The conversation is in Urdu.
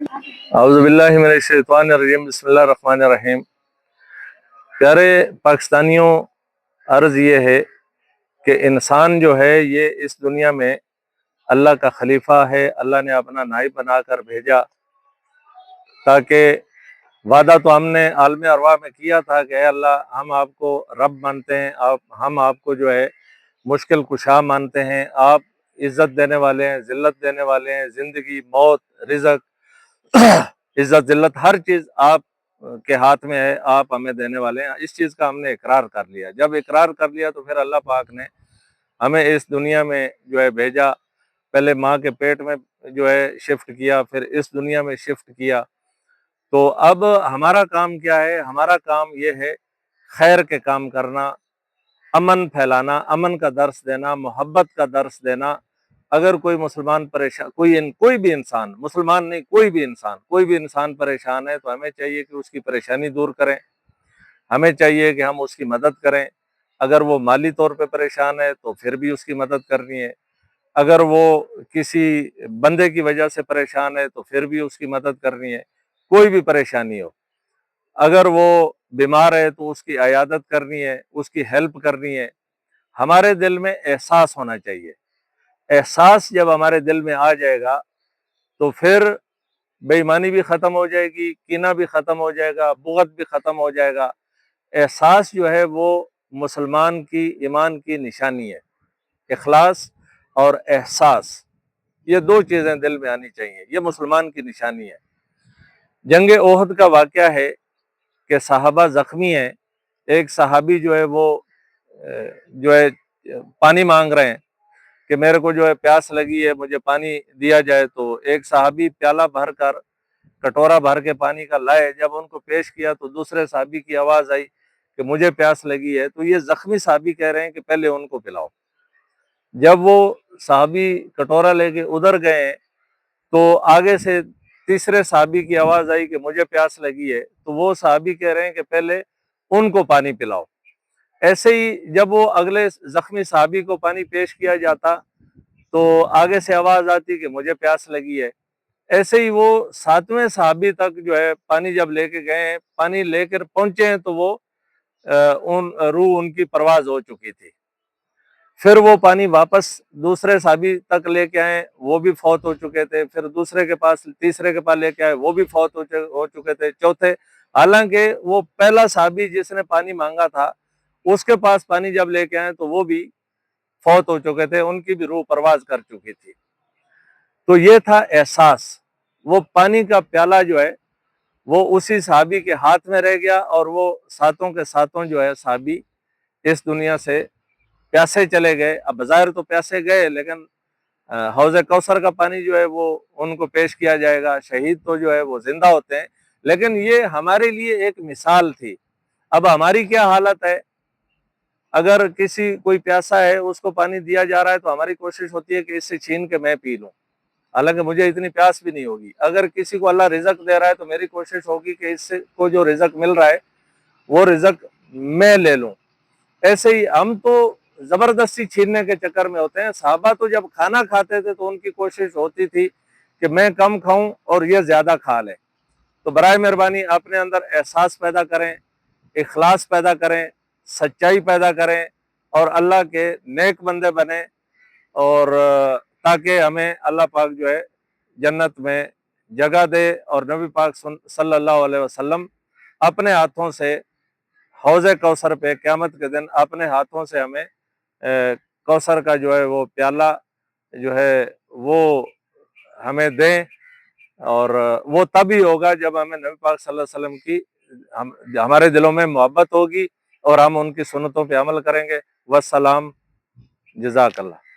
اعوذ باللہ من الشیطان الرجیم، بسم اللہ الرحمن الرحیم۔ پیارے پاکستانیوں، عرض یہ ہے کہ انسان جو ہے یہ اس دنیا میں اللہ کا خلیفہ ہے۔ اللہ نے اپنا نائب بنا کر بھیجا تاکہ وعدہ تو ہم نے عالم ارواح میں کیا تھا کہ اے اللہ، ہم آپ کو رب مانتے ہیں، ہم آپ کو جو ہے مشکل کشا مانتے ہیں، آپ عزت دینے والے ہیں، ذلت دینے والے ہیں، زندگی، موت، رزق، عزت ذلت ہر چیز آپ کے ہاتھ میں ہے، آپ ہمیں دینے والے ہیں۔ اس چیز کا ہم نے اقرار کر لیا۔ جب اقرار کر لیا تو پھر اللہ پاک نے ہمیں اس دنیا میں جو ہے بھیجا، پہلے ماں کے پیٹ میں جو ہے شفٹ کیا، پھر اس دنیا میں شفٹ کیا۔ تو اب ہمارا کام کیا ہے؟ ہمارا کام یہ ہے خیر کے کام کرنا، امن پھیلانا، امن کا درس دینا، محبت کا درس دینا۔ اگر کوئی مسلمان پریشان، کوئی بھی انسان، مسلمان نہیں، کوئی بھی انسان پریشان ہے تو ہمیں چاہیے کہ اس کی پریشانی دور کریں، ہمیں چاہیے کہ ہم اس کی مدد کریں۔ اگر وہ مالی طور پہ پریشان ہے تو پھر بھی اس کی مدد کرنی ہے، اگر وہ کسی بندے کی وجہ سے پریشان ہے تو پھر بھی اس کی مدد کرنی ہے، کوئی بھی پریشانی ہو۔ اگر وہ بیمار ہے تو اس کی عیادت کرنی ہے، اس کی ہیلپ کرنی ہے۔ ہمارے دل میں احساس ہونا چاہیے۔ احساس جب ہمارے دل میں آ جائے گا تو پھر بے ایمانی بھی ختم ہو جائے گی، کینہ بھی ختم ہو جائے گا، بغض بھی ختم ہو جائے گا۔ احساس جو ہے وہ مسلمان کی ایمان کی نشانی ہے۔ اخلاص اور احساس، یہ دو چیزیں دل میں آنی چاہیے، یہ مسلمان کی نشانی ہے۔ جنگ احد کا واقعہ ہے کہ صحابہ زخمی ہیں، ایک صحابی جو ہے وہ جو ہے پانی مانگ رہے ہیں کہ میرے کو جو ہے پیاس لگی ہے، مجھے پانی دیا جائے۔ تو ایک صحابی پیالہ بھر کر، کٹورا بھر کے پانی کا لائے، جب ان کو پیش کیا تو دوسرے صحابی کی آواز آئی کہ مجھے پیاس لگی ہے۔ تو یہ زخمی صحابی کہہ رہے ہیں کہ پہلے ان کو پلاؤ۔ جب وہ صحابی کٹورا لے کے ادھر گئے تو آگے سے تیسرے صحابی کی آواز آئی کہ مجھے پیاس لگی ہے، تو وہ صحابی کہہ رہے ہیں کہ پہلے ان کو پانی پلاؤ۔ ایسے ہی جب وہ اگلے زخمی صحابی کو پانی پیش کیا جاتا تو آگے سے آواز آتی کہ مجھے پیاس لگی ہے۔ ایسے ہی وہ ساتویں صحابی تک جو ہے پانی جب لے کے گئے ہیں، پانی لے کر پہنچے ہیں تو وہ روح ان کی پرواز ہو چکی تھی۔ پھر وہ پانی واپس دوسرے صحابی تک لے کے آئے، وہ بھی فوت ہو چکے تھے۔ پھر دوسرے کے پاس، تیسرے کے پاس لے کے آئے، وہ بھی فوت ہو چکے تھے۔ چوتھے، حالانکہ وہ پہلا صحابی جس نے پانی مانگا تھا اس کے پاس پانی جب لے کے آئے تو وہ بھی فوت ہو چکے تھے، ان کی بھی روح پرواز کر چکی تھی۔ تو یہ تھا احساس۔ وہ پانی کا پیالہ جو ہے وہ اسی صحابی کے ہاتھ میں رہ گیا، اور وہ ساتوں کے ساتوں جو ہے صحابی اس دنیا سے پیاسے چلے گئے۔ اب بظاہر تو پیاسے گئے، لیکن حوض کوثر کا پانی جو ہے وہ ان کو پیش کیا جائے گا۔ شہید تو جو ہے وہ زندہ ہوتے ہیں، لیکن یہ ہمارے لیے ایک مثال تھی۔ اب ہماری کیا حالت ہے؟ اگر کوئی پیاسا ہے، اس کو پانی دیا جا رہا ہے تو ہماری کوشش ہوتی ہے کہ اس سے چھین کے میں پی لوں، حالانکہ مجھے اتنی پیاس بھی نہیں ہوگی۔ اگر کسی کو اللہ رزق دے رہا ہے تو میری کوشش ہوگی کہ اس سے کو جو رزق مل رہا ہے وہ رزق میں لے لوں۔ ایسے ہی ہم تو زبردستی چھیننے کے چکر میں ہوتے ہیں۔ صحابہ تو جب کھانا کھاتے تھے تو ان کی کوشش ہوتی تھی کہ میں کم کھاؤں اور یہ زیادہ کھا لیں۔ تو برائے مہربانی اپنے اندر احساس پیدا کریں، اخلاص پیدا کریں، سچائی پیدا کریں، اور اللہ کے نیک بندے بنیں، اور تاکہ ہمیں اللہ پاک جو ہے جنت میں جگہ دے، اور نبی پاک صلی اللہ علیہ وسلم اپنے ہاتھوں سے حوض کوثر پہ قیامت کے دن اپنے ہاتھوں سے ہمیں کوثر کا جو ہے وہ پیالہ جو ہے وہ ہمیں دیں۔ اور وہ تبھی ہوگا جب ہمیں نبی پاک صلی اللہ علیہ وسلم کی ہمارے دلوں میں محبت ہوگی اور ہم ان کی سنتوں پہ عمل کریں گے۔ والسلام، جزاک اللہ۔